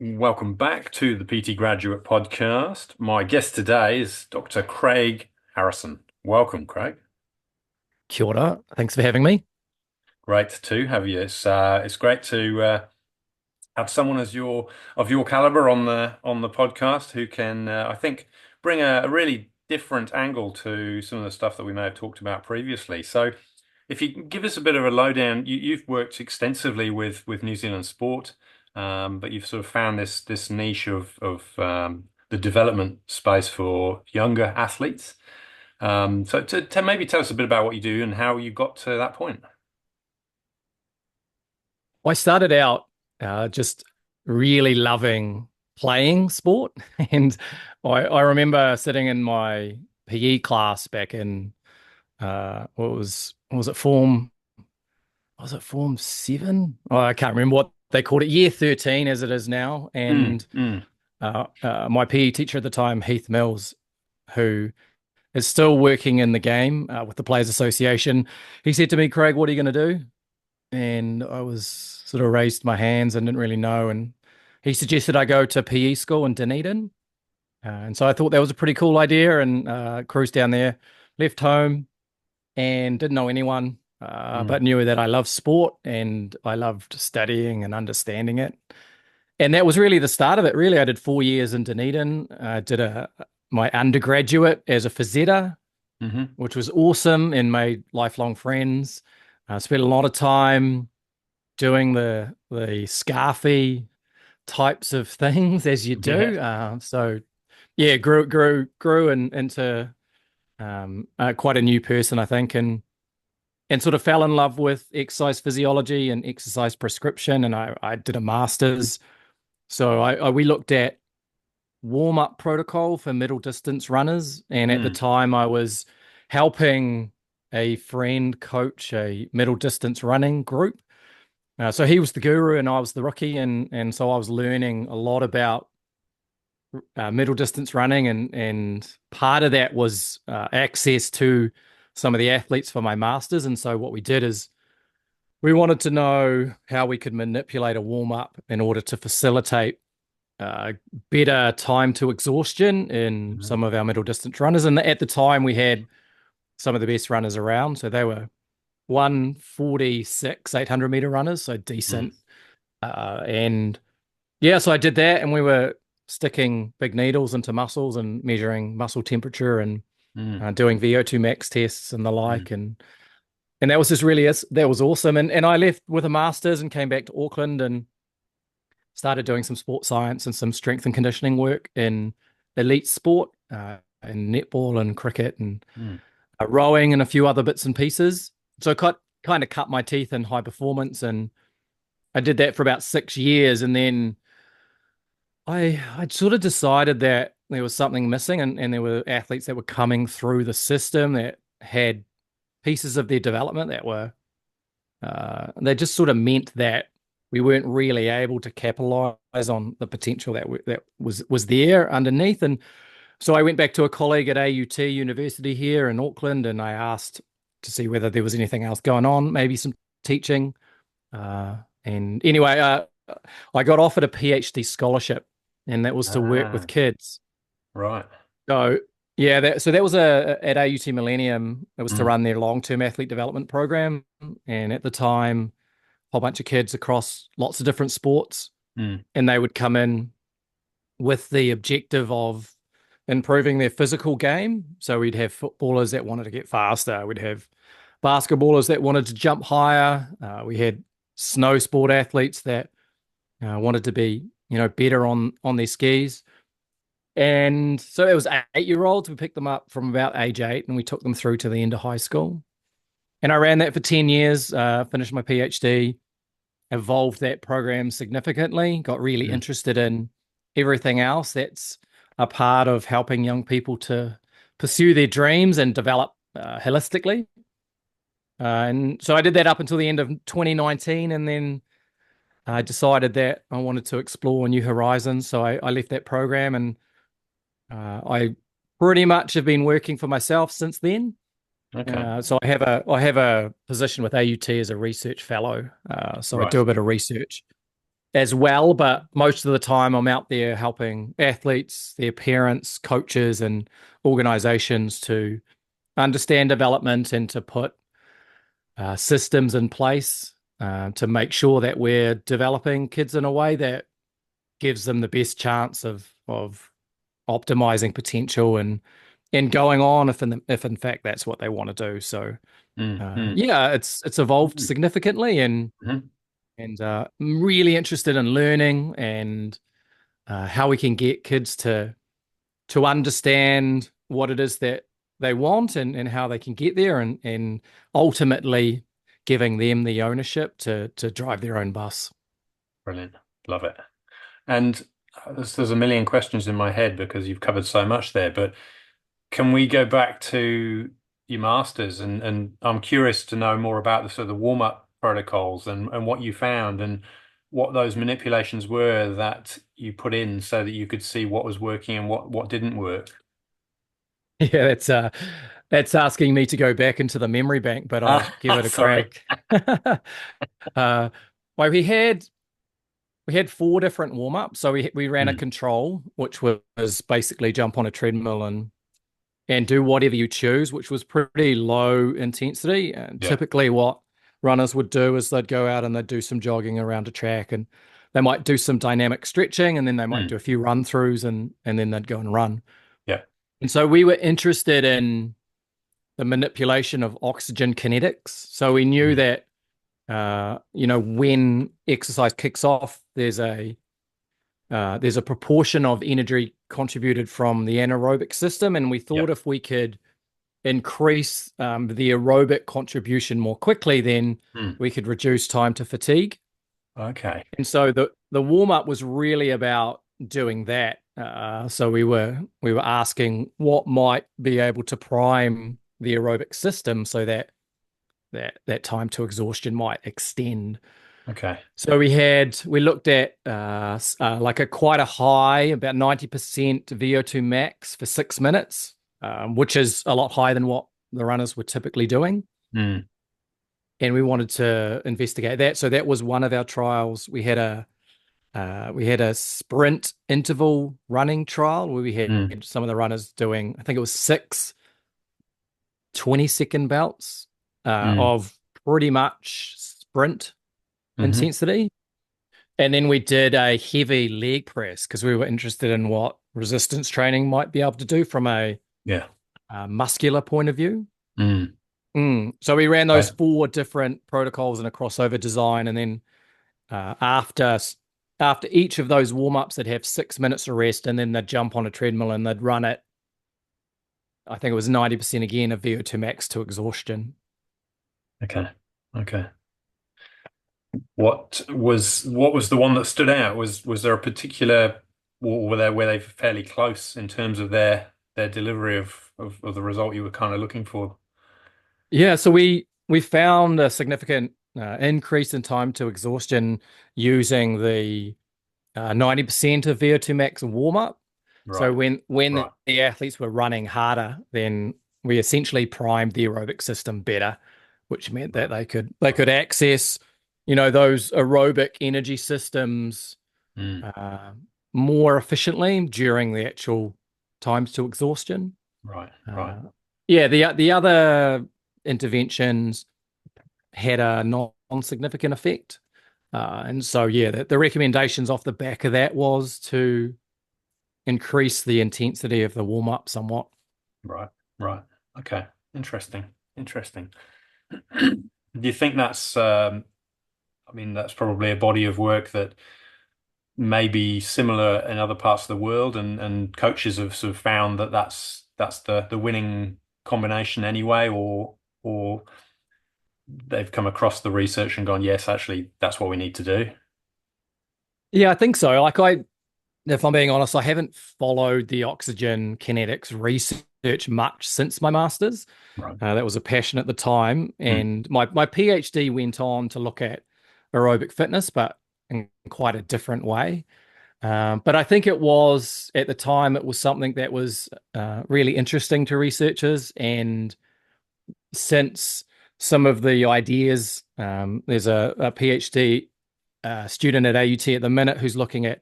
Welcome back to the PT Graduate Podcast. My guest today is Dr. Craig Harrison. Welcome, Craig. Kia ora. Thanks for having me. Great to have you. It's great to have someone as your caliber on the podcast who can I think bring a really different angle to some of the stuff that we may have talked about previously. So, if you can give us a bit of a lowdown, you've worked extensively with New Zealand sport, but you've sort of found this niche of the development space for younger athletes. So to maybe tell us a bit about what you do and how you got to that point. I started out just really loving playing sport, and I remember sitting in my PE class back in what was it form 7? Oh, I can't remember what they called it, year 13 as it is now. Mm, And mm, my PE teacher at the time, Heath Mills, who is still working in the game with the Players Association, he said to me, "Craig, what are you going to do?" And I was sort of raised my hands and didn't really know. And he suggested I go to PE school in Dunedin. And so I thought that was a pretty cool idea and cruised down there, left home and didn't know anyone, mm, but knew that I loved sport and I loved studying and understanding it. And that was really the start of it. Really, I did 4 years in Dunedin. I did my undergraduate as a physetta, hmm which was awesome and made lifelong friends. Spent a lot of time doing the scarfy types of things as you Yeah. do. So yeah, grew into quite a new person, I think, and sort of fell in love with exercise physiology and exercise prescription. And I did a master's. So we looked at warm up protocol for middle distance runners, and at the Mm, time I was helping a friend coach a middle distance running group. So he was the guru and I was the rookie, and so I was learning a lot about middle distance running, and part of that was access to some of the athletes for my masters. And so what we did is we wanted to know how we could manipulate a warm up in order to facilitate uh, better time to exhaustion in mhm, some of our middle distance runners. And at the time, we had some of the best runners around, so they were 146 800-meter runners, so mm, decent. And yeah, so I did that, and we were sticking big needles into muscles and measuring muscle temperature and mm, doing VO2 max tests and the mm, like. And that was just really that was awesome. And I left with a master's and came back to Auckland and started doing some sports science and some strength and conditioning work in elite sport, in netball and cricket and mm. rowing and a few other bits and pieces. So kind of cut my teeth in high performance, and I did that for about 6 years, and then I'd sort of decided that there was something missing, and there were athletes that were coming through the system that had pieces of their development that were they just sort of meant that we weren't really able to capitalize on the potential that was there underneath. And so I went back to a colleague at AUT University here in Auckland, and I asked to see whether there was anything else going on, maybe some teaching. And anyway, I got offered a PhD scholarship, and that was to work with Ah, kids. right. So yeah, that was at AUT Millennium. It was to Mm, run their long-term athlete development program, and at the time, a whole bunch of kids across lots of different sports, mm, and they would come in with the objective of improving their physical game. So we'd have footballers that wanted to get faster. We'd have basketballers that wanted to jump higher. We had snow sport athletes that wanted to be, better on their skis. And so it was 8 year olds. We picked them up from about age 8 and we took them through to the end of high school. And I ran that for 10 years, finished my PhD, evolved that program significantly, got really mm. interested in everything else that's a part of helping young people to pursue their dreams and develop holistically. And so I did that up until the end of 2019. And then I decided that I wanted to explore new horizons. So I left that program, and I pretty much have been working for myself since then. Okay. So I have a position with AUT as a research fellow. So I Right. do a bit of research. as well, but most of the time I'm out there helping athletes, their parents, coaches, and organizations to understand development and to put systems in place to make sure that we're developing kids in a way that gives them the best chance of optimizing potential and going on if in fact that's what they want to do. So Mm, mm, yeah, it's evolved mm, significantly mhm. and I'm really interested in learning and how we can get kids to understand what it is that they want and how they can get there and ultimately giving them the ownership to drive their own bus. Brilliant. Love it. And there's a million questions in my head because you've covered so much there, but can we go back to your masters and I'm curious to know more about the sort of the warm-up protocols and what you found and what those manipulations were that you put in so that you could see what was working and what didn't work. Yeah, that's asking me to go back into the memory bank, but I'll give it a Sorry. crack. uh, well, we had four different warm-ups. So we ran a Mm, control, which was basically jump on a treadmill and do whatever you choose, which was pretty low intensity. And yeah. typically, what runners would do is they'd go out and they'd do some jogging around a track, and they might do some dynamic stretching, and then they might do Mm, a few run throughs, and then they'd go and run. yeah. And so we were interested in the manipulation of oxygen kinetics. So we knew Mm, that when exercise kicks off, there's a proportion of energy contributed from the anaerobic system, and we yeah. thought if we could increase the aerobic contribution more quickly, then Mm, we could reduce time to fatigue. okay. And so the warm up was really about doing that. So we were asking what might be able to prime the aerobic system so that time to exhaustion might extend. Okay. So we looked at like a quite a high, about 90% VO2 max for 6 minutes, which is a lot higher than what the runners were typically doing. Mm, And we wanted to investigate that. So that was one of our trials. We had a sprint interval running trial where we had mm, some of the runners doing, I think it was six 20-second bouts mm, of pretty much sprint hmm. intensity. And then we did a heavy leg press because we were interested in what resistance training might be able to do from Yeah. a muscular point of view. Mm, So we ran those right. four different protocols in a crossover design, and then after each of those warm ups, they'd have 6 minutes of rest, and then they'd jump on a treadmill and they'd run it. I think it was 90% again of VO2 max to exhaustion. Okay. Okay. What was the one that stood out? Was there a particular or were they fairly close in terms of their delivery of the result you were kind of looking for? Yeah, so we found a significant increase in time to exhaustion using the 90% of VO2 max warm up. So Right. when Right. the athletes were running harder, then we essentially primed the aerobic system better, which meant that Right. they could access, those aerobic energy systems Mm, uh, more efficiently during the actual times to exhaustion. right. Right. Uh, yeah, the other interventions had a non-significant effect. And so, yeah, the recommendations off the back of that was to increase the intensity of the warm up somewhat. Right. Right. Okay. Interesting. Interesting. Do you think that's I mean that's probably a body of work that may be similar in other parts of the world and coaches have sort of found that that's the winning combination anyway or they've come across the research and gone, yes, actually, that's what we need to do. Yeah, I think so. If I'm being honest, I haven't followed the oxygen kinetics research much since my master's. Right. That was a passion at the time. Mm, And my PhD went on to look at aerobic fitness, but in quite a different way. But I think it was, at the time, it was something that was really interesting to researchers. And since some of the ideas, there's a PhD a student at AUT at the minute who's looking at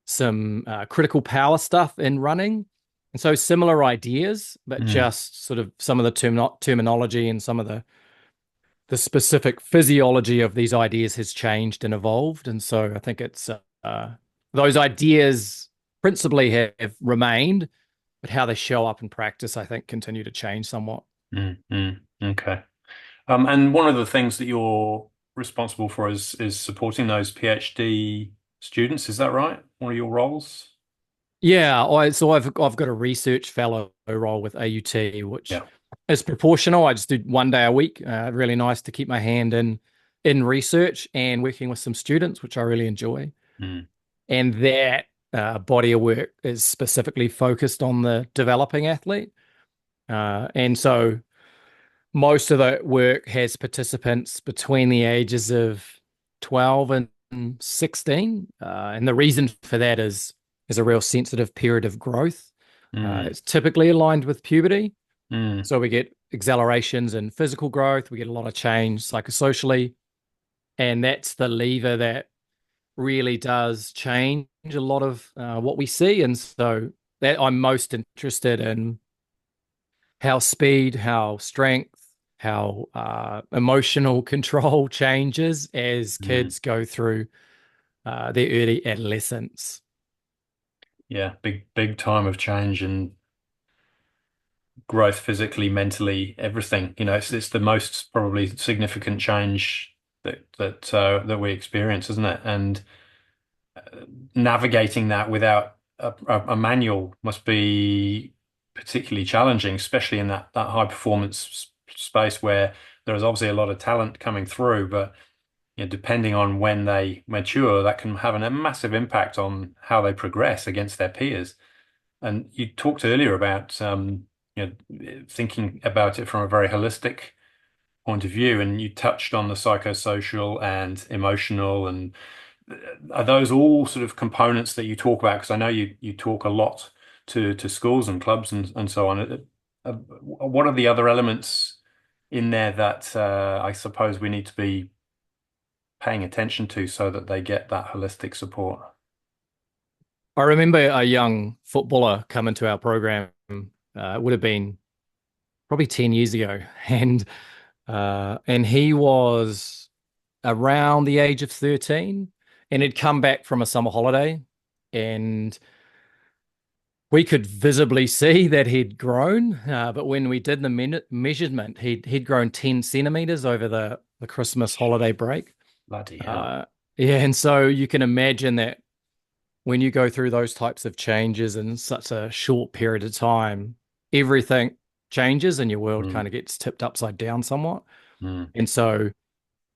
some critical power stuff in running. And so similar ideas, but Mm, just sort of some of the terminology and some of the specific physiology of these ideas has changed and evolved. And so I think it's those ideas principally have remained, but how they show up in practice, I think, continue to change somewhat. okay. And one of the things that you're responsible for is supporting those PhD students. Is that right? One of your roles? Yeah, I've got a research fellow role with AUT, which Yeah. is proportional. I just do 1 day a week. Really nice to keep my hand in research and working with some students, which I really enjoy. Mm, And that body of work is specifically focused on the developing athlete. And so most of the work has participants between the ages of 12 and 16. And the reason for that is a real sensitive period of growth. mm, It's typically aligned with puberty. mm, So we get accelerations in physical growth, we get a lot of change psychosocially. And that's the lever that really does change a lot of what we see. And so that I'm most interested in how speed, how strength, how emotional control changes as mm. kids go through their early adolescence. Yeah, big time of change and growth physically, mentally, everything. It's the most probably significant change that we experience, isn't it? And navigating that without a manual must be particularly challenging, especially in that high performance space where there is obviously a lot of talent coming through, but depending on when they mature, that can have a massive impact on how they progress against their peers. And you talked earlier about thinking about it from a very holistic point of view, and you touched on the psychosocial and emotional, and are those all sort of components that you talk about? Because I know you talk a lot to schools and clubs and so on. What are the other elements in there that I suppose we need to be paying attention to so that they get that holistic support? I remember a young footballer come into our program. It would have been probably 10 years ago, and he was around the age of 13, and he'd come back from a summer holiday, and we could visibly see that he'd grown. But when we did the measurement, he'd grown 10 centimeters over the Christmas holiday break. Bloody hell. Uh, yeah, and so you can imagine that when you go through those types of changes in such a short period of time, everything changes and your world kind Mm, of gets tipped upside down somewhat. mm, And so,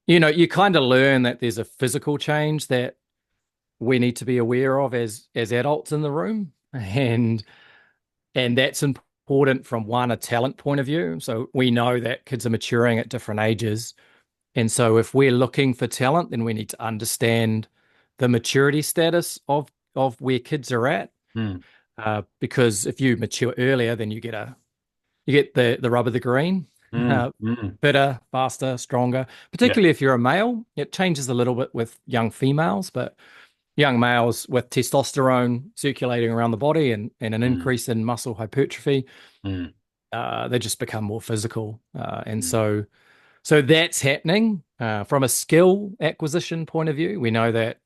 you kind of learn that there's a physical change that we need to be aware of as adults in the room. And that's important from a talent point of view. So we know that kids are maturing at different ages. And so if we're looking for talent, then we need to understand the maturity status of where kids are at. mm, Because if you mature earlier, then you get the rub of the green, mm, mm. fitter, faster, stronger. Yeah. Particularly if you're a male, it changes a little bit with young females, but young males with testosterone circulating around the body and an Mm, increase in muscle hypertrophy, mm, they just become more physical. And mm, so that's happening from a skill acquisition point of view. We know that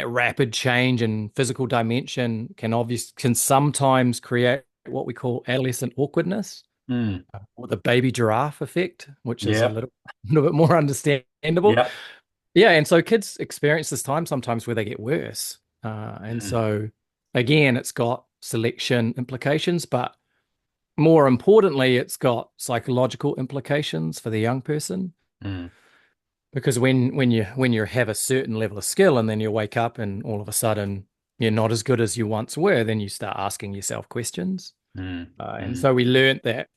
rapid change in physical dimension can sometimes create what we call adolescent awkwardness mm. or the baby giraffe effect, which is a Yeah. little bit more understandable. Yeah. Yeah, and so kids experience this time sometimes where they get worse. And Mm, so again, it's got selection implications, but more importantly, it's got psychological implications for the young person. mm, Because when you have a certain level of skill and then you wake up and all of a sudden you're not as good as you once were, then you start asking yourself questions. mm, And mm, so we learned that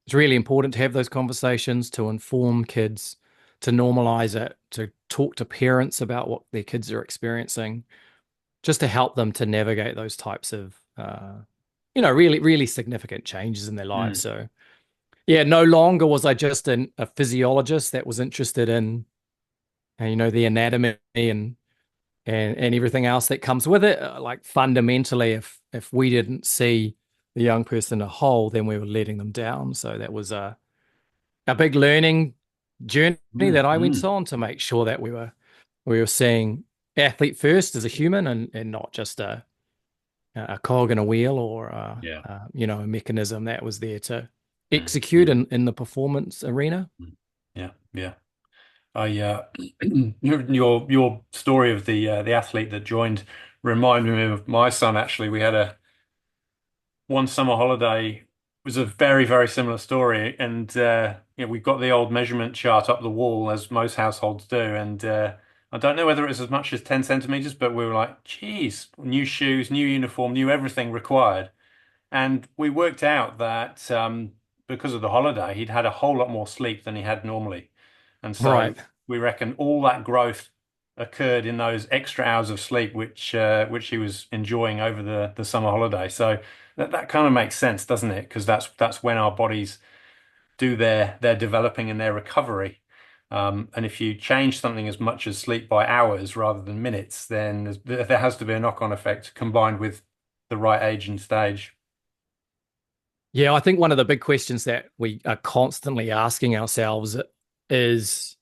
it's really important to have those conversations, to inform kids, to normalize it, to talk to parents about what their kids are experiencing, just to help them to navigate those types of really, really significant changes in their lives. mm, So yeah, no longer was I just a physiologist that was interested in the anatomy and everything else that comes with it. Like fundamentally, if we didn't see the young person a whole, then we were letting them down. So that was a big learning journey Mm, that I went mm. on to make sure that we were seeing athlete first as a human and not just a cog in a wheel or Yeah. a mechanism that was there to Mm, execute mm, in the performance arena. mm. Yeah. Yeah. I your story of the athlete that joined reminded me of my son actually. We had a one summer holiday was a very, very similar story. And we've got the old measurement chart up the wall, as most households do. And I don't know whether it was as much as 10 centimeters, but we were like, geez, new shoes, new uniform, new everything required. And we worked out that because of the holiday, he'd had a whole lot more sleep than he had normally. And so Right. we reckon all that growth occurred in those extra hours of sleep, which he was enjoying over the summer holiday. So that kind of makes sense, doesn't it? Because that's when our bodies do their developing and their recovery. And if you change something as much as sleep by hours rather than minutes, then there has to be a knock-on effect combined with the right age and stage. Yeah, I think one of the big questions that we are constantly asking ourselves is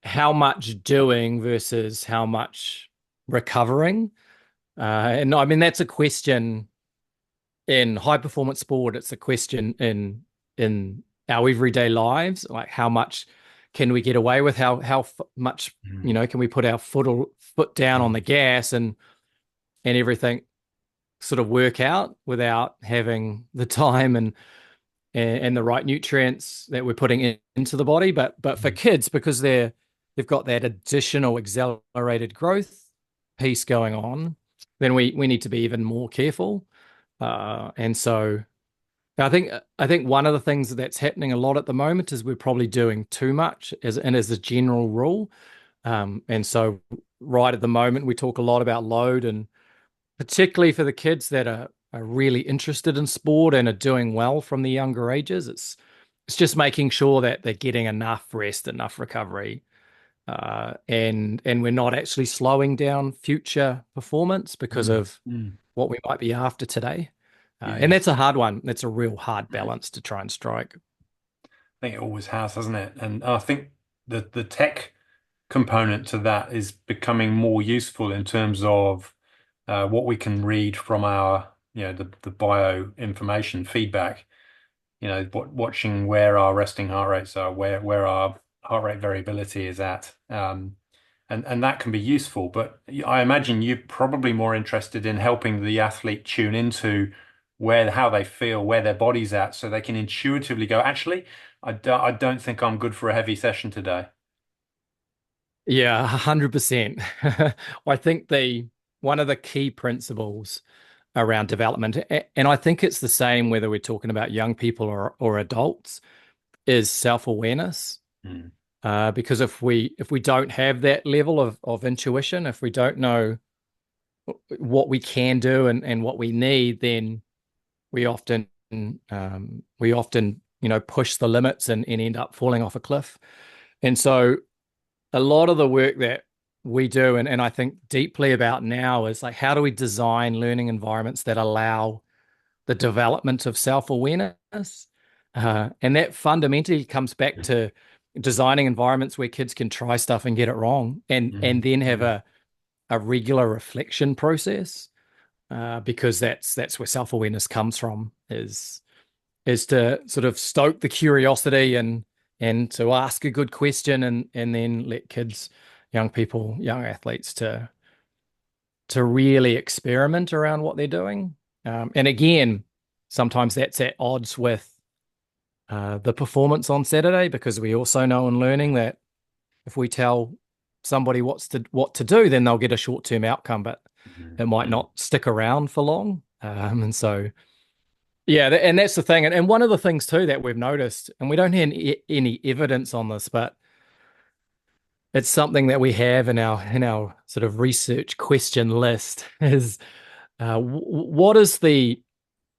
how much doing versus how much recovering. And I mean, that's a question in high performance sport. It's a question in our everyday lives. Like, how much can we get away with? How much Mm, can we put our foot down on the mm, gas and everything sort of work out without having the time and the right nutrients that we're putting into the body. But for mm, kids, because they've got that additional accelerated growth piece going on, then we need to be even more careful. And so I think one of the things that's happening a lot at the moment is we're probably doing too much as a general rule. And so right at the moment we talk a lot about load, and particularly for the kids that are really interested in sport and are doing well from the younger ages. It's just making sure that they're getting enough rest, enough recovery, and we're not actually slowing down future performance because mm, of mm. what we might be after today. And Yeah, that's a hard one. That's a real hard I balance to try and strike. think it always has, hasn't it? And I think the tech component to that is becoming more useful in terms of what we can read from our, the bio information feedback. Watching where our resting heart rates are, where our heart rate variability is at, and that can be useful. But I imagine you're probably more interested in helping the athlete tune into how they feel, where their body's at, so they can intuitively go, actually, I don't think I'm good for a heavy session today. Yeah, 100%. I think the one of the key principles around development, and I think it's the same whether we're talking about young people or adults, is self-awareness. Mm, Because if we don't have that level of intuition, if we don't know what we can do and what we need, then we often push the limits and end up falling off a cliff. And so a lot of the work that we do and I think deeply about now is like, how do we design learning environments that allow the development of self-awareness? And that fundamentally comes back to designing environments where kids can try stuff and get it wrong and mm, then have mm, a regular reflection process, because that's where self-awareness comes from, is to sort of stoke the curiosity and to ask a good question and then let kids, young people, young athletes to really experiment around what they're doing. And again, sometimes that's at odds with the performance on Saturday, because we also know in learning that if we tell somebody what to do, then they'll get a short-term outcome, but mm, it might mm, not stick around for long. And so yeah, and that's the thing. And one of the things too that we've noticed, and we don't have any evidence on this, but it's something that we have in our sort of research question list is what is the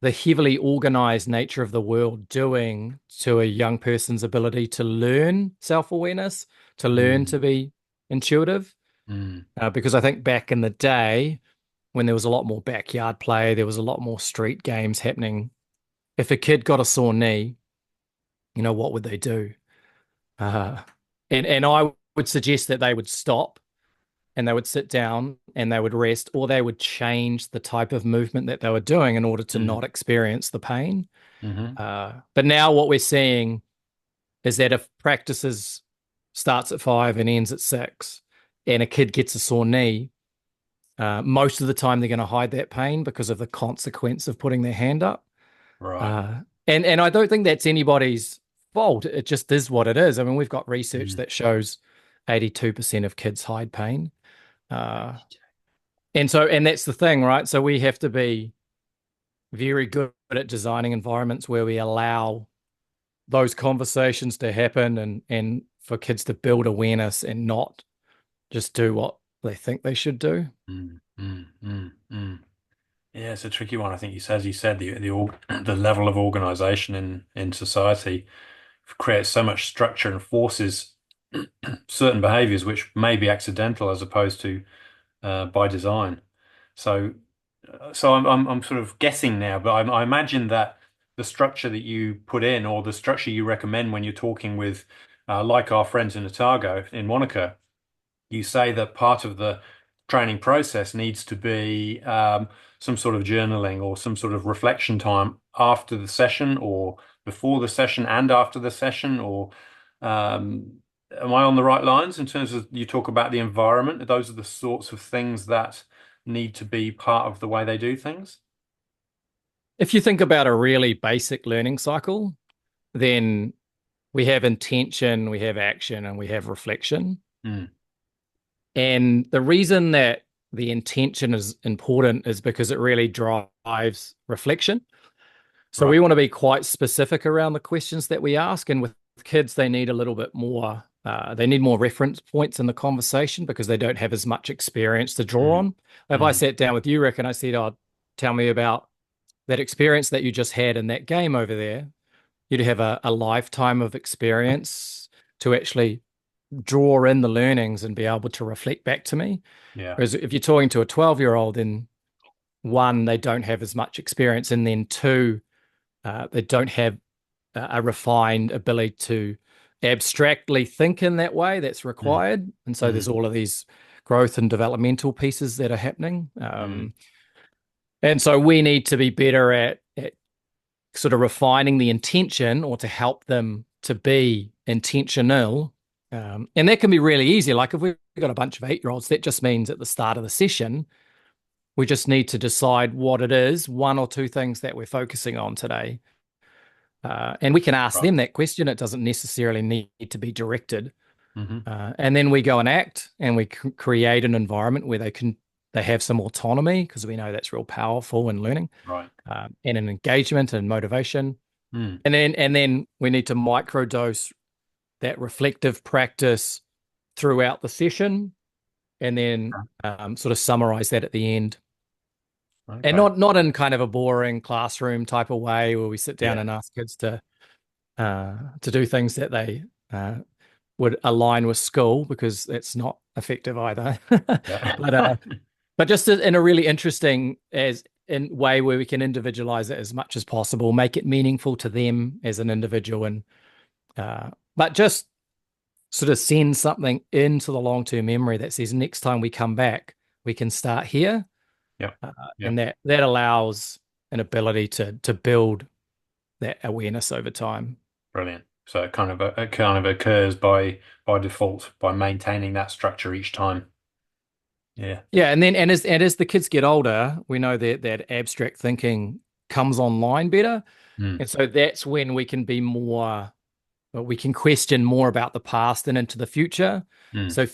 heavily organized nature of the world doing to a young person's ability to learn self-awareness, to learn mm, to be intuitive. Mm, Because I think back in the day, when there was a lot more backyard play, there was a lot more street games happening. If a kid got a sore knee, what would they do? Uh, and I would suggest that they would stop and they would sit down and they would rest, or they would change the type of movement that they were doing in order to mm, not experience the pain. mm-hmm. But now what we're seeing is that if practices starts at 5 and ends at 6, and a kid gets a sore knee, most of the time they're going to hide that pain because of the consequence of putting their hand up. Right. And I don't think that's anybody's fault. It just is what it is. I mean, we've got research Mm, that shows 82% of kids hide pain. Uh, and that's the thing, right? So we have to be very good at designing environments where we allow those conversations to happen and for kids to build awareness and not just do what they think they should do. mm, mm, mm, mm. Yeah, it's a tricky one. I think as you said, the level of organization in society creates so much structure and forces certain behaviors which may be accidental as opposed to by design. So, so I'm sort of guessing now, but I imagine that the structure that you put in, or the structure you recommend when you're talking with, like our friends in Otago in Wanaka, you say that part of the training process needs to be some sort of journaling or some sort of reflection time after the session or before the session and after the session, or am I on the right lines in terms of you talk about the environment? Those are the sorts of things that need to be part of the way they do things. If you think about a really basic learning cycle, then we have intention, we have action, and we have reflection. Mm, And the reason that the intention is important is because it really drives reflection. So right. we want to be quite specific around the questions that we ask. And with kids, they need a little bit more, they need more reference points in the conversation because they don't have as much experience to draw Mm, on. If I mm, sat down with you, Rick, and I said, "Oh, tell me about that experience that you just had in that game over there," you'd have a lifetime of experience to actually draw in the learnings and be able to reflect back to me. yeah. Whereas if you're talking to a 12-year-old, then one, they don't have as much experience, and then two, they don't have a refined ability to abstractly think in that way that's Mm, required. And so there's mm, all of these growth and developmental pieces that are happening. mm, And so we need to be better at sort of refining the intention or to help them to be intentional. And that can be really easy. Like if we've got a bunch of 8-year-olds, that just means at the start of the session, we just need to decide what it is, one or two things that we're focusing on today. And we can ask right. them that question. It doesn't necessarily need to be directed. Hmm. And then we go and act and we create an environment where they have some autonomy because we know that's real powerful in learning, Right. and an engagement and motivation. Mm, And then we need to microdose that reflective practice throughout the session, and then sort of summarize that at the end. And okay. not in kind of a boring classroom type of way where we sit down Yeah. and ask kids to do things that they would align with school because that's not effective either. Yeah. But but just in a really interesting as in way where we can individualize it as much as possible, make it meaningful to them as an individual, and but just sort of send something into the long-term memory that says next time we come back, we can start here, Yep. and Yep. that allows an ability to build that awareness over time. Brilliant. So it kind of occurs by default by maintaining that structure each time. Yeah. Yeah, and as the kids get older, we know that abstract thinking comes online better, Mm, and so that's when we can be more, well, we can question more about the past and into the future. mm, So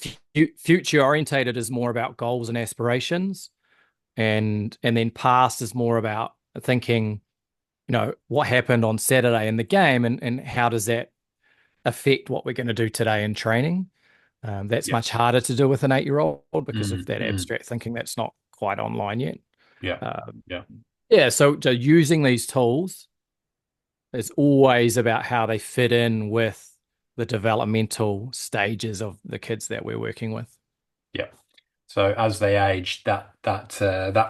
future orientated is more about goals and aspirations, and then past is more about thinking, what happened on Saturday in the game, and how does that affect what we're going to do today in training. That's yeah. much harder to do with an 8-year-old because of Mm, that mm, abstract thinking that's not quite online yet. yeah. Um, Yeah. yeah, so using these tools is always about how they fit in with the developmental stages of the kids that we're working with. Yeah. So as they age, that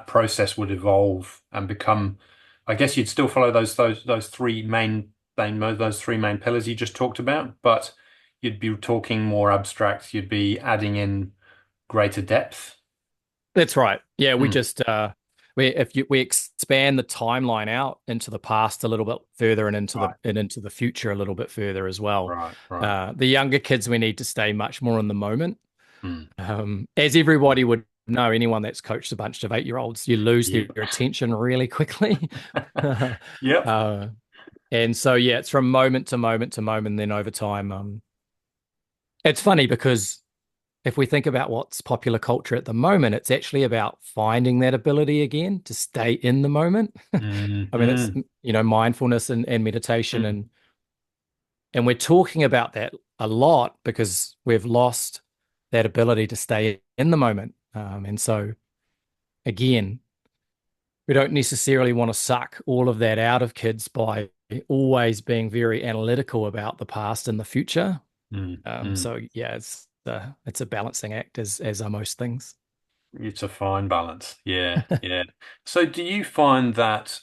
process would evolve and become. I guess you'd still follow those those three main pillars you just talked about, but you'd be talking more abstract. You'd be adding in greater depth. That's right. Yeah, we Mm, just we expand the timeline out into the past a little bit further and right, into the future a little bit further as well. right. The younger kids we need to stay much more in the moment. Mm. As everybody would know, anyone that's coached a bunch of 8-year-olds, you lose their Yep. attention really quickly. Yep. uh, and so yeah, it's from moment to moment to moment, then over time. It's funny because if we think about what's popular culture at the moment, it's actually about finding that ability again to stay in the moment. Mm, I mean, it's mm, mindfulness and meditation, mm, and we're talking about that a lot because we've lost that ability to stay in the moment. And so again, we don't necessarily want to suck all of that out of kids by always being very analytical about the past and the future. mm. So yeah, it's a balancing act as are most things. It's a fine balance. Yeah, yeah. So do you find that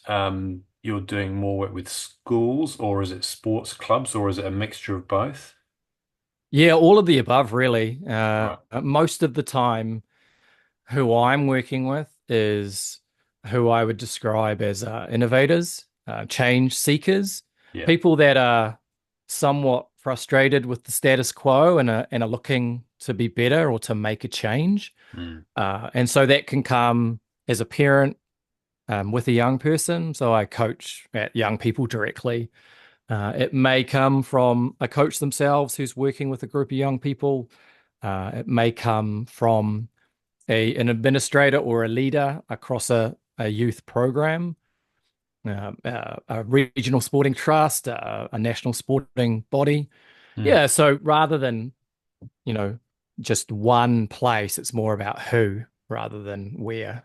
you're doing more work with schools, or is it sports clubs, or is it a mixture of both? Yeah, all of the above, really. Right. Most of the time, who I'm working with is who I would describe as innovators, change seekers, Yeah. people that are somewhat frustrated with the status quo and are looking to be better or to make a change. Mm. And so that can come as a parent with a young person. So I coach at young people directly. It may come from a coach themselves who's working with a group of young people. It may come from an administrator or a leader across a youth program, a regional sporting trust, a national sporting body. Mm. Yeah, so rather than, you know, just one place, it's more about who rather than where.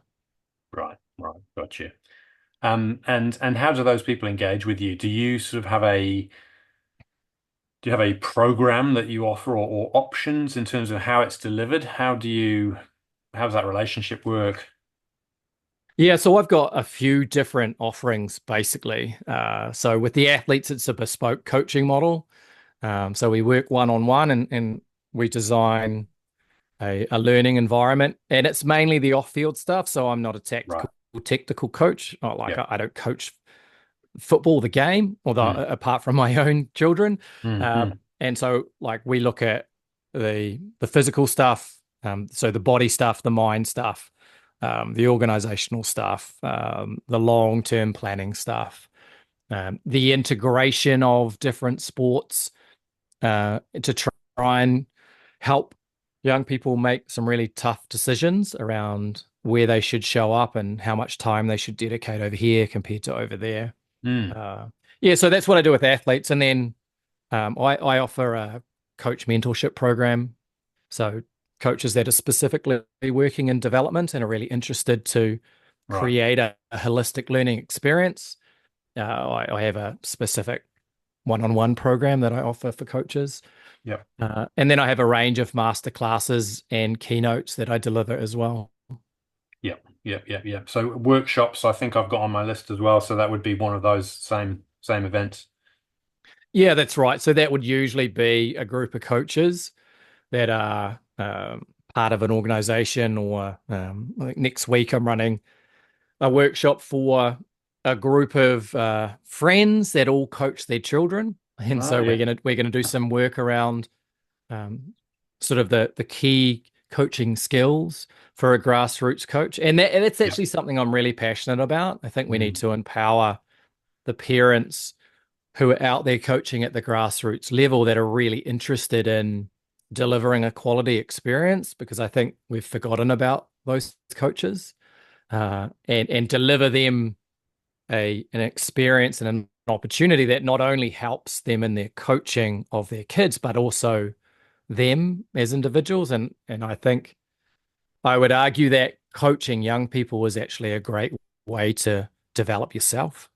Right. Gotcha. And how do those people engage with you? Do you sort of have a do you have a program that you offer, or options in terms of how it's delivered? How does that relationship work? Yeah, so I've got a few different offerings basically. So with the athletes, it's a bespoke coaching model. So we work one on one and we design a learning environment, and it's mainly the off-field stuff. So I'm not a Right. technical coach. Not like Yeah. I don't coach football, the game, although Mm. apart from my own children. Mm. And so like we look at the physical stuff, so the body stuff, the mind stuff, the organizational stuff, the long-term planning stuff, the integration of different sports to try and help young people make some really tough decisions around where they should show up and how much time they should dedicate over here compared to over there. Mm. Uh, yeah, so that's what I do with athletes. And then I offer a coach mentorship program. So coaches that are specifically working in development and are really interested to Right. create a holistic learning experience. I have a specific one-on-one program that I offer for coaches. Yep. And then I have a range of master classes and keynotes that I deliver as well. Yep. So workshops, I think I've got on my list as well. So that would be one of those same events. Yeah, that's right. So that would usually be a group of coaches that are part of an organization, or like next week I'm running a workshop for a group of friends that all coach their children, and Oh so we're yeah. gonna do some work around um, sort of the key coaching skills for a grassroots coach, and that's Yep. actually something I'm really passionate about. I think we need Mm. to empower the parents who are out there coaching at the grassroots level that are really interested in delivering a quality experience, because I think we've forgotten about those coaches, and deliver them an experience and an opportunity that not only helps them in their coaching of their kids, but also them as individuals. And I think I would argue that coaching young people is actually a great way to develop yourself.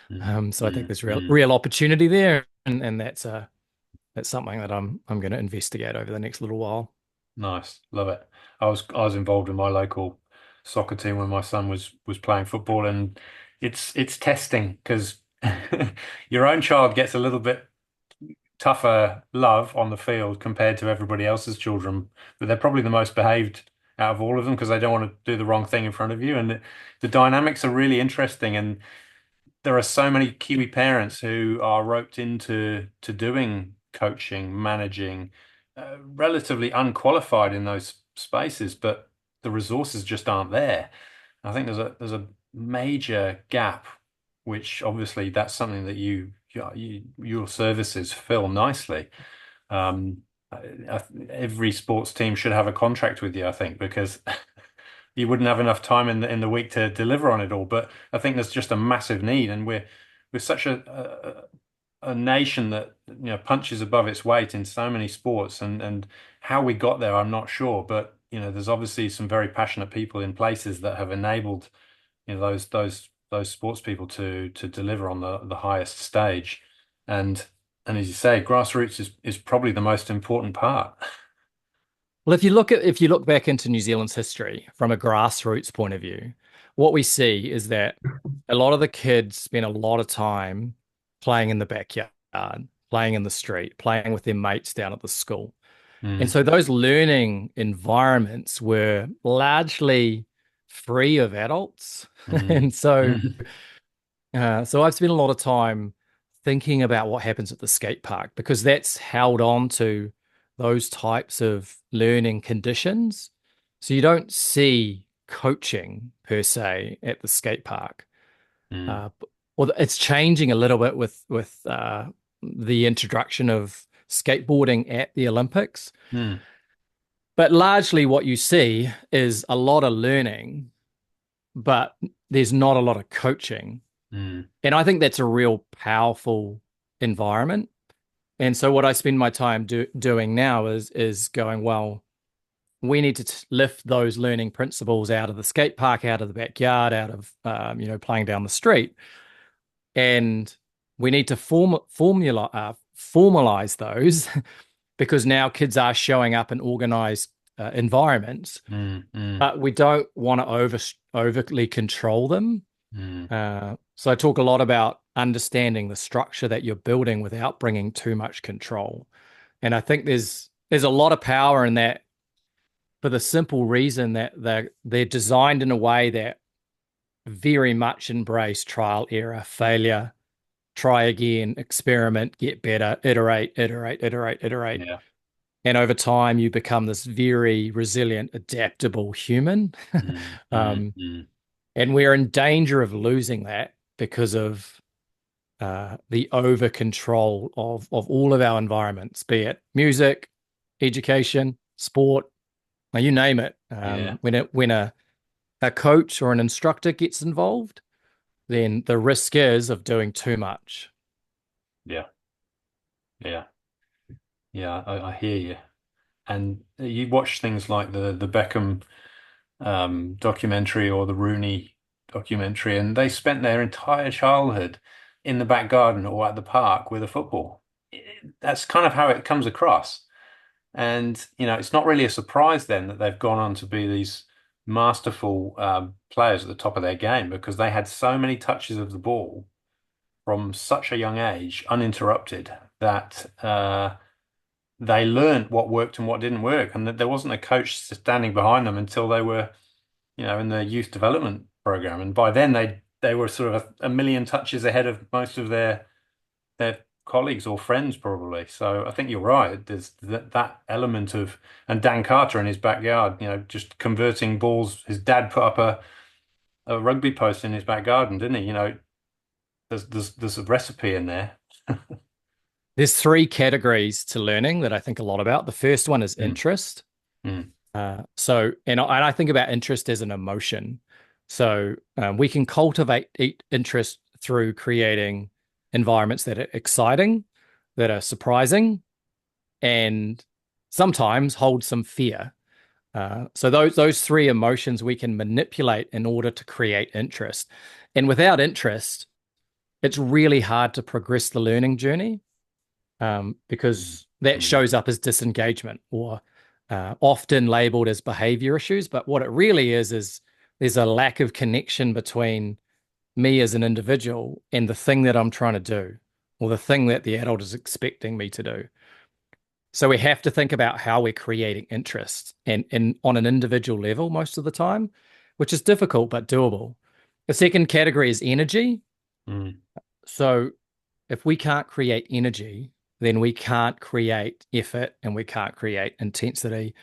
Mm. So I think there's Mm. real opportunity there, and that's it's something that I'm going to investigate over the next little while. Nice, love it. I was involved in my local soccer team when my son was playing football, and it's testing because your own child gets a little bit tougher love on the field compared to everybody else's children, but they're probably the most behaved out of all of them because they don't want to do the wrong thing in front of you, and the dynamics are really interesting. And there are so many Kiwi parents who are roped into doing coaching, managing, relatively unqualified in those spaces, but the resources just aren't there. I think there's a major gap, which obviously that's something that your services fill nicely. Um, every sports team should have a contract with you, I think, because you wouldn't have enough time in the week to deliver on it all. But I think there's just a massive need, and we're such a nation that punches above its weight in so many sports, and how we got there, I'm not sure. But there's obviously some very passionate people in places that have enabled those sports people to deliver on the highest stage, and as you say, grassroots is probably the most important part. Well, if you look back into New Zealand's history from a grassroots point of view, what we see is that a lot of the kids spend a lot of time playing in the backyard, playing in the street, playing with their mates down at the school. And Mm, so those learning environments were largely free of adults. mm, And so mm, so I've spent a lot of time thinking about what happens at the skate park because that's held on to those types of learning conditions. So you don't see coaching per se at the skate park. mm, Uh, well, it's changing a little bit with the introduction of skateboarding at the Olympics. mm, But largely what you see is a lot of learning, but there's not a lot of coaching. mm, And I think that's a real powerful environment. And so what I spend my time doing now is going, well, we need to lift those learning principles out of the skate park, out of the backyard, out of playing down the street, and we need to formalize those because now kids are showing up in organized environments, mm, mm, but we don't want to overly control them. mm, So I talk a lot about understanding the structure that you're building without bringing too much control. And I think there's a lot of power in that for the simple reason that they're designed in a way that very much embrace trial, error, failure, try again, experiment, get better, iterate, iterate, iterate, iterate. yeah. And over time, you become this very resilient, adaptable human. Mm, mm, um, mm, and we're in danger of losing that because of the over control of all of our environments, be it music, education, sport, now you name it. yeah. When a coach or an instructor gets involved, then the risk is of doing too much. Yeah. Yeah. Yeah. I hear you. And you watch things like the Beckham documentary or the Rooney documentary, and they spent their entire childhood in the back garden or at the park with a football. That's kind of how it comes across. And, it's not really a surprise then that they've gone on to be these masterful players at the top of their game because they had so many touches of the ball from such a young age, uninterrupted, that they learned what worked and what didn't work. And that there wasn't a coach standing behind them until they were, in the youth development program. And by then they were sort of a million touches ahead of most of their colleagues or friends probably. So I think you're right. There's that element of, and Dan Carter in his backyard, just converting balls. His dad put up a rugby post in his back garden, didn't he? There's a recipe in there. There's three categories to learning that I think a lot about. The first one is Mm, interest. mm, And I think about interest as an emotion. So we can cultivate interest through creating environments that are exciting, that are surprising, and sometimes hold some fear. So those three emotions we can manipulate in order to create interest. And without interest, it's really hard to progress the learning journey mm, because that Mm, shows up as disengagement or often labeled as behavior issues. But what it really is there's a lack of connection between me as an individual and the thing that I'm trying to do or the thing that the adult is expecting me to do. So we have to think about how we're creating interest and on an individual level most of the time, which is difficult but doable. The second category is energy. mm, So if we can't create energy, then we can't create effort and we can't create intensity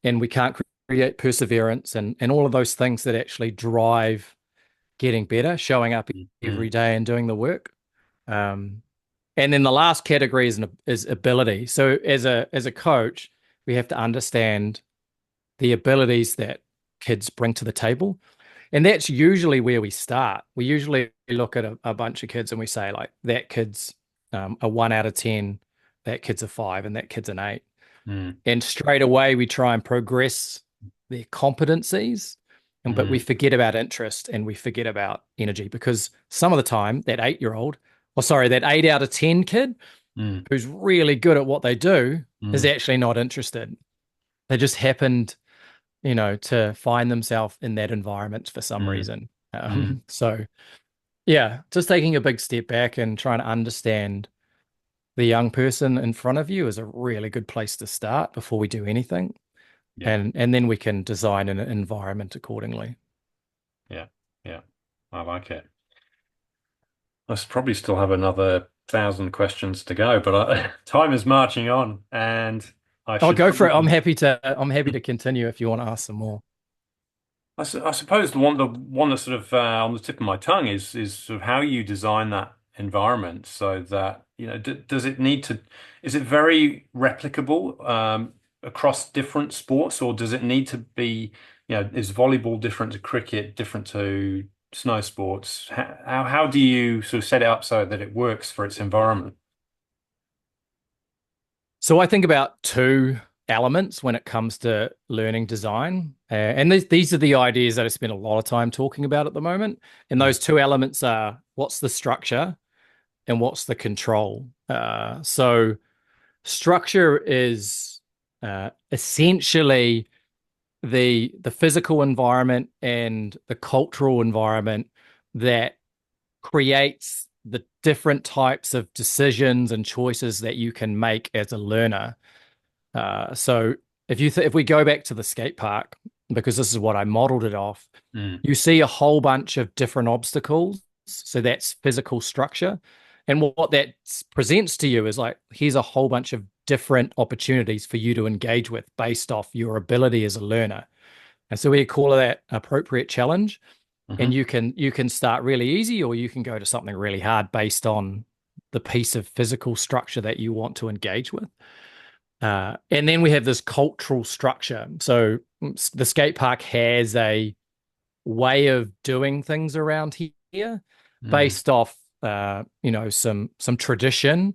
and we can't create perseverance and all of those things that actually drive getting better, showing up mm, every mm, day and doing the work. Um, and then the last category is ability. So as a coach, we have to understand the abilities that kids bring to the table. And that's usually where we start. We usually look at a bunch of kids and we say, like, that kid's a 1 out of 10, that kid's a five, and that kid's an eight. mm, And straight away, we try and progress their competencies. But we mm, forget about interest and we forget about energy because some of the time, that 8-year-old, or sorry, that 8 out of 10 kid mm, who's really good at what they do is mm, actually not interested. They just happened to find themselves in that environment for some mm, reason. mm. So yeah, just taking a big step back and trying to understand the young person in front of you is a really good place to start before we do anything. Yeah, And then we can design an environment accordingly. yeah, yeah. I like it. Probably still have another 1,000 questions to go, but time is marching on, and I I'll should go for it. I'm probably. happy to I'm happy to continue if you want to ask some more. I suppose the one that's sort of on the tip of my tongue is sort of how you design that environment so that does it need to is it very replicable across different sports, or does it need to be, is volleyball different to cricket, different to snow sports? How do you sort of set it up so that it works for its environment? So I think about two elements when it comes to learning design. And these are the ideas that I spend a lot of time talking about at the moment. And Mm, those two elements are what's the structure and what's the control. So structure is essentially the physical environment and the cultural environment that creates the different types of decisions and choices that you can make as a learner. So if we go back to the skate park, because this is what I modeled it off, mm, you see a whole bunch of different obstacles. So that's physical structure. And what that presents to you is like, here's a whole bunch of different opportunities for you to engage with based off your ability as a learner. And so we call that appropriate challenge. And hmm you can start really easy or you can go to something really hard based on the piece of physical structure that you want to engage with. And then we have this cultural structure. So the skate park has a way of doing things around here mm, based off some tradition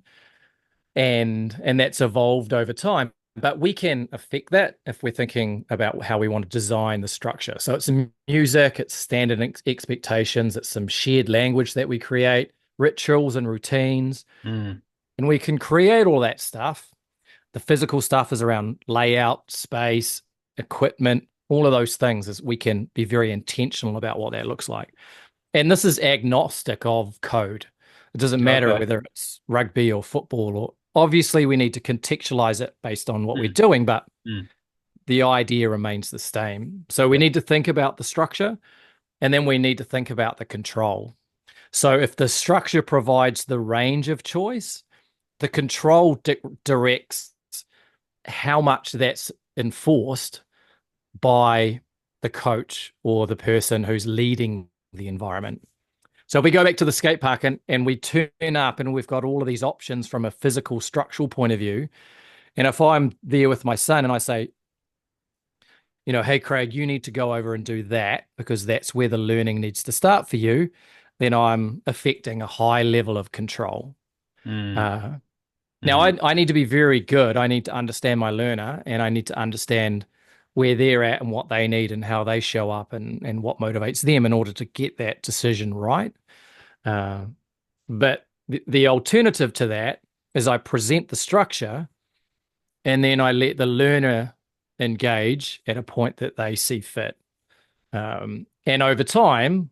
and that's evolved over time. But we can affect that if we're thinking about how we want to design the structure. So it's music, it's standard expectations, it's some shared language that we create, rituals and routines, mm, and we can create all that stuff. The physical stuff is around layout, space, equipment, all of those things is we can be very intentional about what that looks like. And this is agnostic of code. It doesn't matter okay. whether it's rugby or football or obviously we need to contextualize it based on what we're Mm, doing, but mm, the idea remains the same. So we yeah. need to think about the structure and then we need to think about the control. So if the structure provides the range of choice, the control directs how much that's enforced by the coach or the person who's leading the environment. So if we go back to the skate park and we turn up and we've got all of these options from a physical structural point of view. And if I'm there with my son and I say, hey, Craig, you need to go over and do that because that's where the learning needs to start for you, then I'm affecting a high level of control. Mm, Uh, Now, mm, I need to be very good. I need to understand my learner and I need to understand where they're at and what they need and how they show up and what motivates them in order to get that decision right. Uh, but the alternative to that is I present the structure and then I let the learner engage at a point that they see fit. And over time,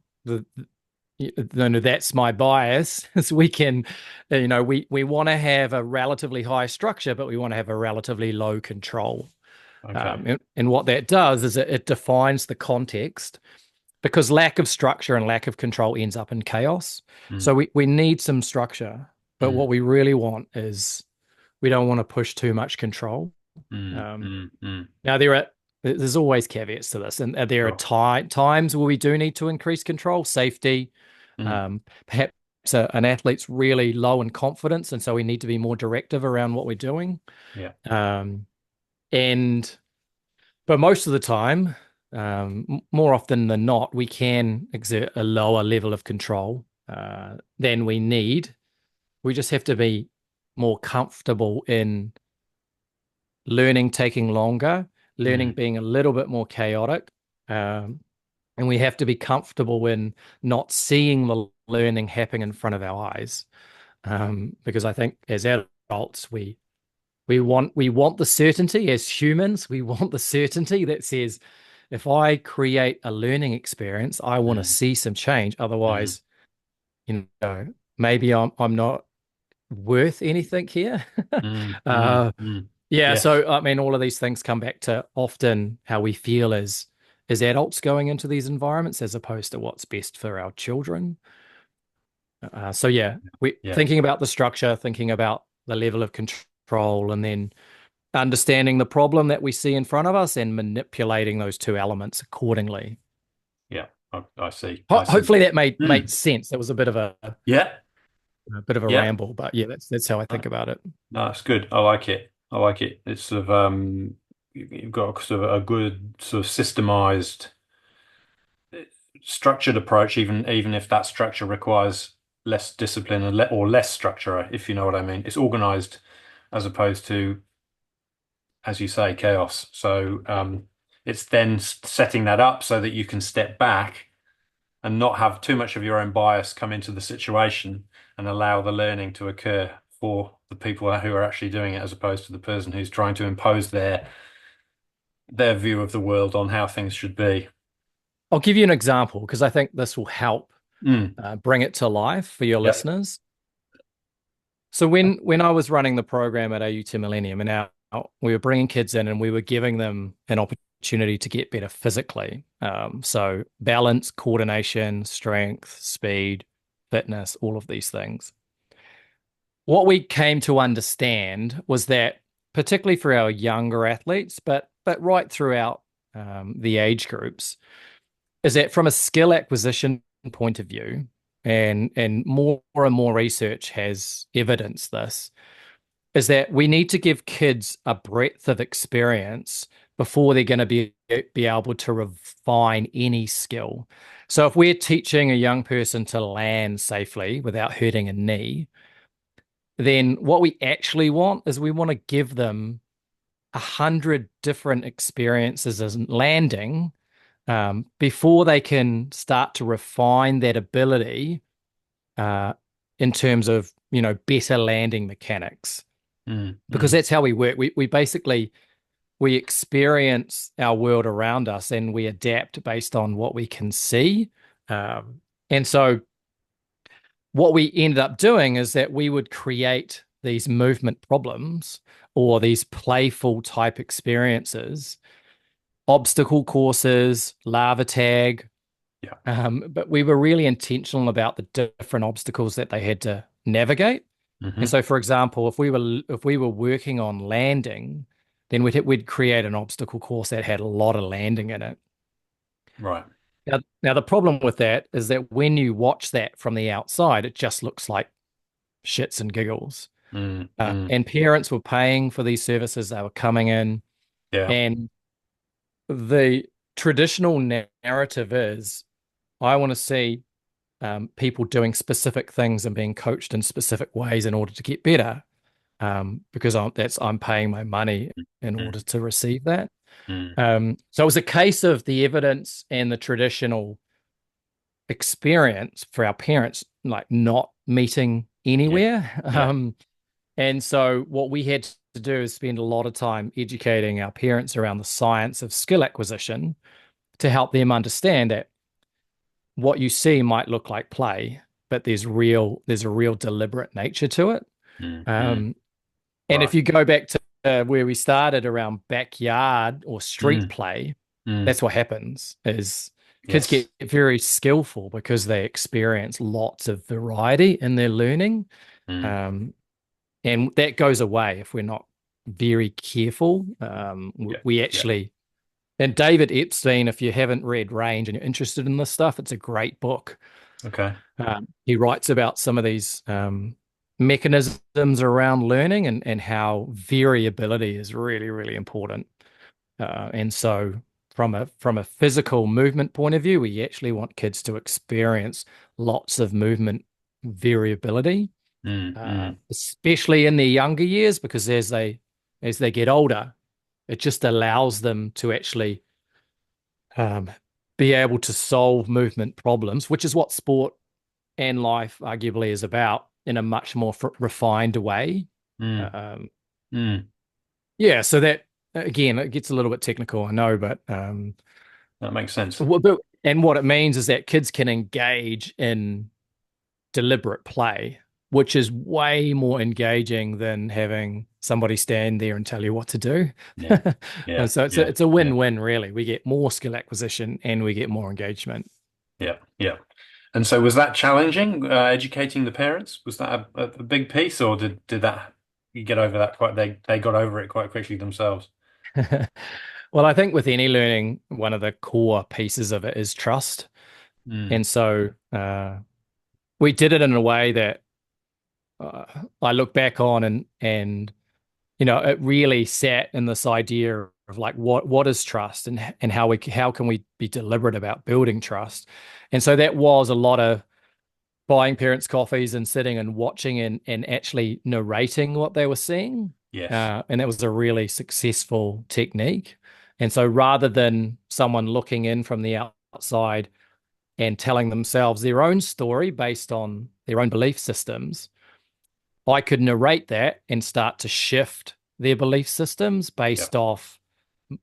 that's my bias. Is we can, we want to have a relatively high structure, but we want to have a relatively low control. Okay. And what that does is it defines the context because lack of structure and lack of control ends up in chaos. Mm, So we need some structure, but what mm, we really want is we don't want to push too much control. mm, Um, mm, mm. Now there's always caveats to this, and there are Sure. times where we do need to increase control, safety. Mm, Perhaps an athlete's really low in confidence, and so we need to be more directive around what we're doing. yeah. Um, and but most of the time, more often than not, we can exert a lower level of control than we need. We just have to be more comfortable in learning taking longer, learning Mm, being a little bit more chaotic. Um, and we have to be comfortable in not seeing the learning happen in front of our eyes. Because I think as adults, we want the certainty as humans. We want the certainty that says, if I create a learning experience, I want to mm, see some change. mm, Otherwise, maybe I'm not worth anything here. mm, mm, uh, mm. yeah, Yes. so I mean, all of these things come back to often how we feel as adults going into these environments, as opposed to what's best for our children. So yeah, we Yeah. thinking about the structure, thinking about the level of control, and then understanding the problem that we see in front of us and manipulating those two elements accordingly. Yeah. I see. I see. Hopefully that made Mm. sense. That was Yeah. a bit of a Yeah. ramble, but yeah, that's how I think about it. No, it's good. I like it. I like it. It's sort of you've got sort of a good sort of systemized, structured approach, even if that structure requires less discipline or less structure, if you know what I mean. It's organized as opposed to, as you say, chaos. So it's then setting that up so that you can step back and not have too much of your own bias come into the situation and allow the learning to occur for the people who are actually doing it, as opposed to the person who's trying to impose their view of the world on how things should be. I'll give you an example because I think this will help Mm. bring it to life for your Yep. listeners. So when I was running the program at AUT Millennium, and now we were bringing kids in and we were giving them an opportunity to get better physically. So balance, coordination, strength, speed, fitness, all of these things. What we came to understand was that, particularly for our younger athletes, but right throughout the age groups, is that from a skill acquisition point of view, and more and more research has evidenced this, is that we need to give kids a breadth of experience before they're going to be able to refine any skill. So if we're teaching a young person to land safely without hurting a knee, then what we actually want is we want to give them 100 different experiences as landing before they can start to refine that ability uh, in terms of better landing mechanics, Mm. because Mm. that's how we work. We basically we experience our world around us and we adapt based on what we can see. And so what we ended up doing is that we would create these movement problems or these playful type experiences, obstacle courses, lava tag. Yeah. But we were really intentional about the different obstacles that they had to navigate. And Hmm. so, for example, if we were working on landing, then we'd create an obstacle course that had a lot of landing in it. Right. Now the problem with that is that when you watch that from the outside, it just looks like shits and giggles. Mm. Mm. And parents were paying for these services; they were coming in, Yeah. and the traditional narrative is, I want to see people doing specific things and being coached in specific ways in order to get better, because I'm paying my money in Mm. order to receive that. Mm. So it was a case of the evidence and the traditional experience for our parents, like not meeting Yeah. anywhere. Yeah. And so what we had to do is spend a lot of time educating our parents around the science of skill acquisition to help them understand that what you see might look like play, but there's a real deliberate nature to it. mm, mm, Um, and right. if you go back to where we started around backyard or street Mm, play, mm, that's what happens is kids yes. get very skillful because they experience lots of variety in their learning. Mm, Um, and that goes away if we're not very careful. yeah. We Yeah. actually, and David Epstein, if you haven't read Range and you're interested in this stuff, it's a great book. Okay. He writes about some of these mechanisms around learning and how variability is really, really important. And so, from a physical movement point of view, we actually want kids to experience lots of movement variability, Mm, mm, especially in their younger years, because as they get older, it just allows them to actually um, be able to solve movement problems, which is what sport and life arguably is about in a much more refined way. mm, Um, mm. yeah, so that again, it gets a little bit technical, I know, but That makes sense. and what it means is that kids can engage in deliberate play, which is way more engaging than having somebody stand there and tell you what to do. Yeah. And Yeah. so Yeah. it's a Yeah. win-win, really. We get more skill acquisition and we get more engagement. Yeah. Yeah. And so was that challenging, educating the parents? Was that a big piece, or did that you get over that quite they got over it quite quickly themselves? Well, I think with any learning, one of the core pieces of it is trust. Mm, And so we did it in a way that I look back on and you know it really sat in this idea of like what is trust and how can we be deliberate about building trust. And so that was a lot of buying parents coffees and sitting and watching and actually narrating what they were seeing. yes. And that was a really successful technique. And so rather than someone looking in from the outside and telling themselves their own story based on their own belief systems, I could narrate that and start to shift their belief systems Yeah. based off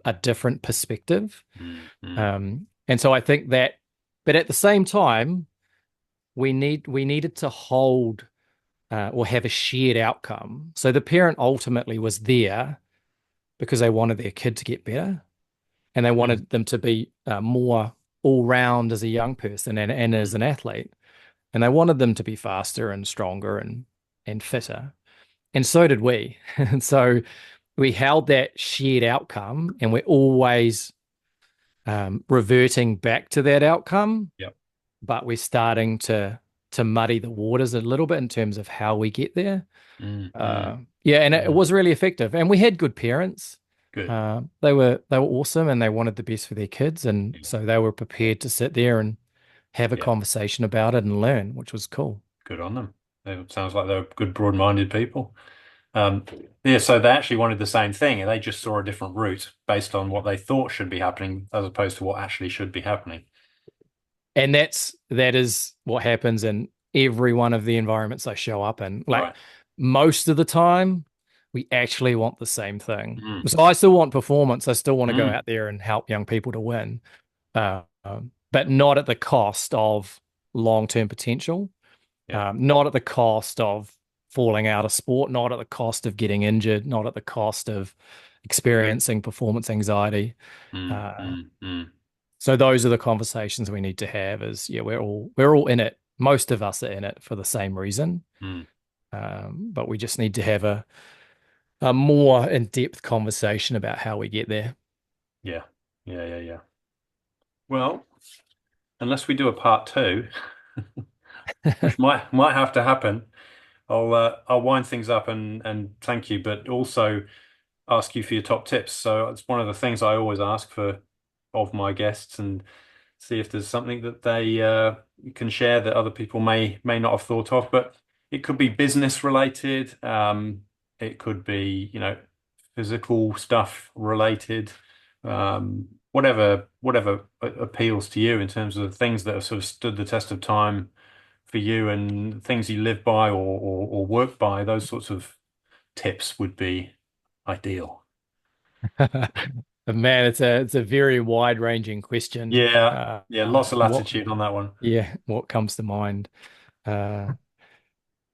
a different perspective. Mm, mm, And so I think that, but at the same time, we needed to hold or have a shared outcome. So the parent ultimately was there because they wanted their kid to get better and they mm, wanted them to be more all round as a young person and as mm, an athlete. And they wanted them to be faster and stronger and fitter. And so did we. And so we held that shared outcome and we're always reverting back to that outcome, yeah. but we're starting to muddy the waters a little bit in terms of how we get there. Mm, mm, Yeah, and it mm. was really effective. And we had good parents. Good. They were awesome and they wanted the best for their kids. And Yeah. so they were prepared to sit there and have a Yeah. conversation about it and learn, which was cool. Good on them. Sounds like they're good, broad-minded people. Um, yeah, so they actually wanted the same thing, and they just saw a different route based on what they thought should be happening, as opposed to what actually should be happening. And that is what happens in every one of the environments I show up in. Like Right. most of the time, we actually want the same thing. Mm, So I still want performance. I still want to go mm, out there and help young people to win, but not at the cost of long-term potential, yeah. not at the cost of falling out of sport, not at the cost of getting injured, not at the cost of experiencing performance anxiety. Mm, Uh, mm, mm, so those are the conversations we need to have. Is yeah, we're all in it. Most of us are in it for the same reason, mm. but we just need to have a more in-depth conversation about how we get there. Yeah. Yeah. Yeah. Yeah. Well, unless we do a part two, which might have to happen, I'll wind things up and thank you, but also ask you for your top tips. So it's one of the things I always ask for of my guests and see if there's something that they can share that other people may not have thought of. But it could be business related. It could be, physical stuff related. Whatever appeals to you in terms of the things that have sort of stood the test of time for you and things you live by or work by. Those sorts of tips would be ideal? Man, it's a very wide-ranging question. Yeah, yeah, lots of What latitude on that one. Yeah, what comes to mind? Uh,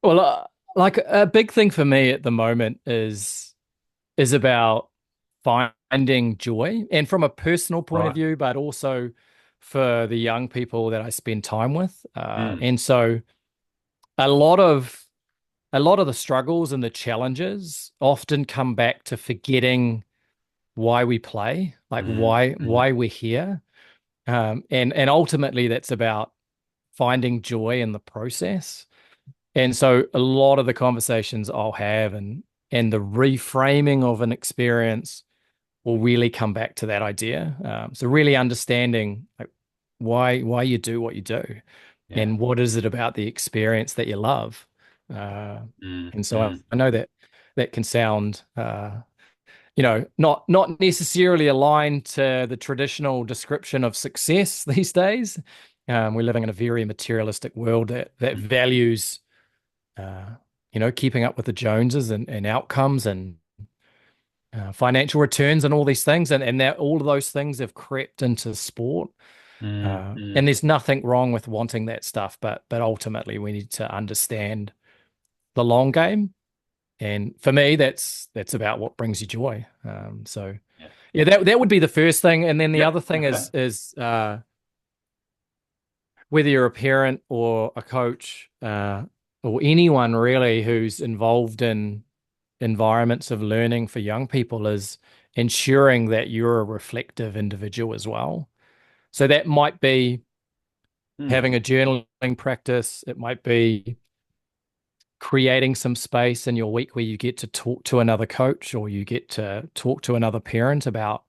well, like a big thing for me at the moment is about finding joy, and from a personal point of Right. view, but also for the young people that I spend time with. Mm, And so a lot of a lot of the struggles and the challenges often come back to forgetting why we play, like mm, why mm, we're here. And ultimately that's about finding joy in the process. And so a lot of the conversations I'll have and the reframing of an experience will really come back to that idea. So really understanding like why you do what you do, yeah. and what is it about the experience that you love. Uh, Mm, and so mm, I know that that can sound not necessarily aligned to the traditional description of success these days. We're living in a very materialistic world that mm, values uh, keeping up with the Joneses and outcomes and financial returns and all these things, and that all of those things have crept into sport. mm, And mm. there's nothing wrong with wanting that stuff, but ultimately we need to understand the long game. And for me, that's about what brings you joy. So Yeah. yeah, that would be the first thing, and then the Yep. other thing Okay. is whether you're a parent or a coach or anyone really who's involved in environments of learning for young people is ensuring that you're a reflective individual as well. So that might be Mm, having a journaling practice. It might be creating some space in your week where you get to talk to another coach or you get to talk to another parent about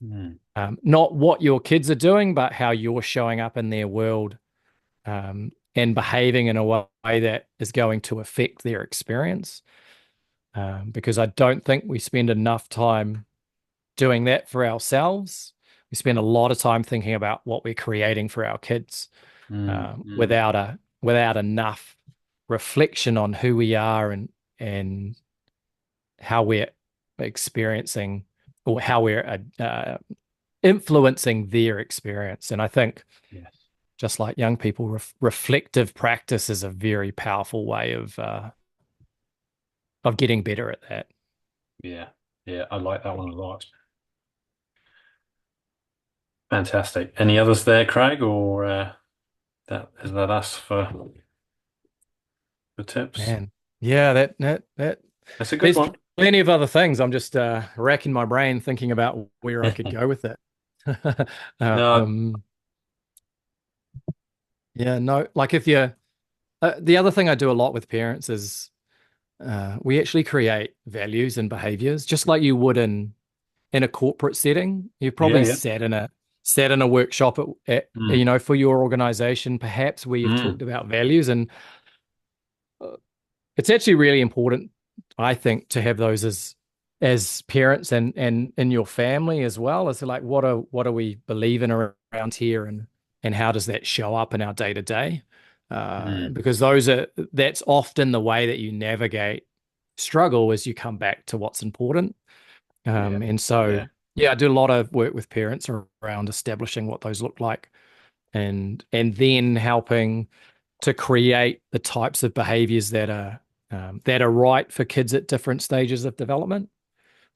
mm, not what your kids are doing, but how you're showing up in their world, and behaving in a way that is going to affect their experience. Because I don't think we spend enough time doing that for ourselves. We spend a lot of time thinking about what we're creating for our kids, mm, mm. without enough reflection on who we are and how we're experiencing or how we're influencing their experience. And I think Yes. just like young people, reflective practice is a very powerful way of getting better at that. Yeah. Yeah. I like that one a lot. Fantastic. Any others there, Craig, or that is that us for tips? Man, yeah, that That's a good there's one. plenty of other things. I'm just racking my brain thinking about where I could go with it. No. um, yeah, no, like if you the other thing I do a lot with parents is we actually create values and behaviors just like you would in a corporate setting. You've Yeah. probably Yeah. sat in a workshop Mm, for your organization, perhaps where you've mm, talked about values, and it's actually really important, I think, to have those as parents and in your family as well. As like what do we believe in around here, and how does that show up in our day to day? mm. Because that's often the way that you navigate struggle as you come back to what's important. Yeah. And so Yeah. yeah, I do a lot of work with parents around establishing what those look like, and then helping to create the types of behaviors that are right for kids at different stages of development.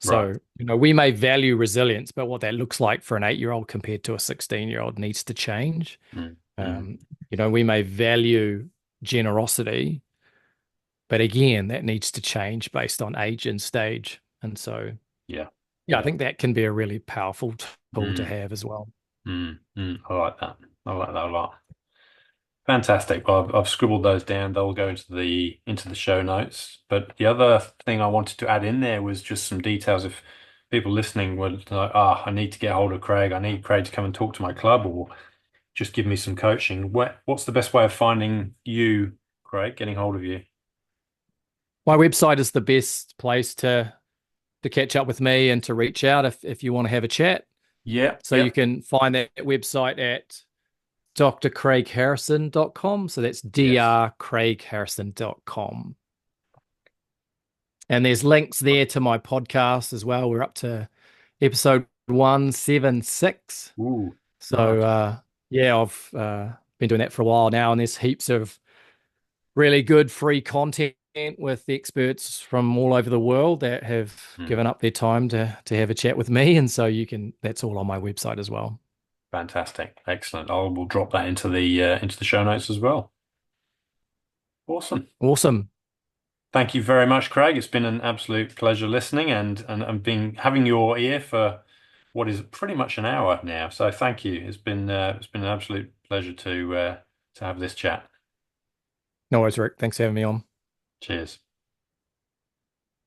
Right. So, we may value resilience, but what that looks like for an 8-year-old compared to a 16-year-old needs to change. Mm, mm. Um, we may value generosity, but again, that needs to change based on age and stage. And so, Yeah. yeah, I Yeah. think that can be a really powerful tool to Mm, have as well. I like that. I like that a lot. Fantastic. Well, I've scribbled those down. They'll go into the show notes. But the other thing I wanted to add in there was just some details. If people listening were like, I need to get hold of Craig. I need Craig to come and talk to my club, or just give me some coaching. What's the best way of finding you, Craig? Getting hold of you? My website is the best place to catch up with me and to reach out if you want to have a chat. Yeah. So you Yep. can find that website at drcraigharrison.com. So that's Yes. drcraigharrison.com. And there's links there to my podcast as well. We're up to episode 176. Ooh, So nice. yeah, I've been doing that for a while now, and there's heaps of really good free content with the experts from all over the world that have Hmm. given up their time to have a chat with me. And so you can, that's all on my website as well. Fantastic. Excellent. I will drop that into the show notes as well. Awesome. Awesome. Thank you very much, Craig. It's been an absolute pleasure listening and being having your ear for what is pretty much an hour now. So thank you. It's been an absolute pleasure to have this chat. No worries, Rick. Thanks for having me on. Cheers.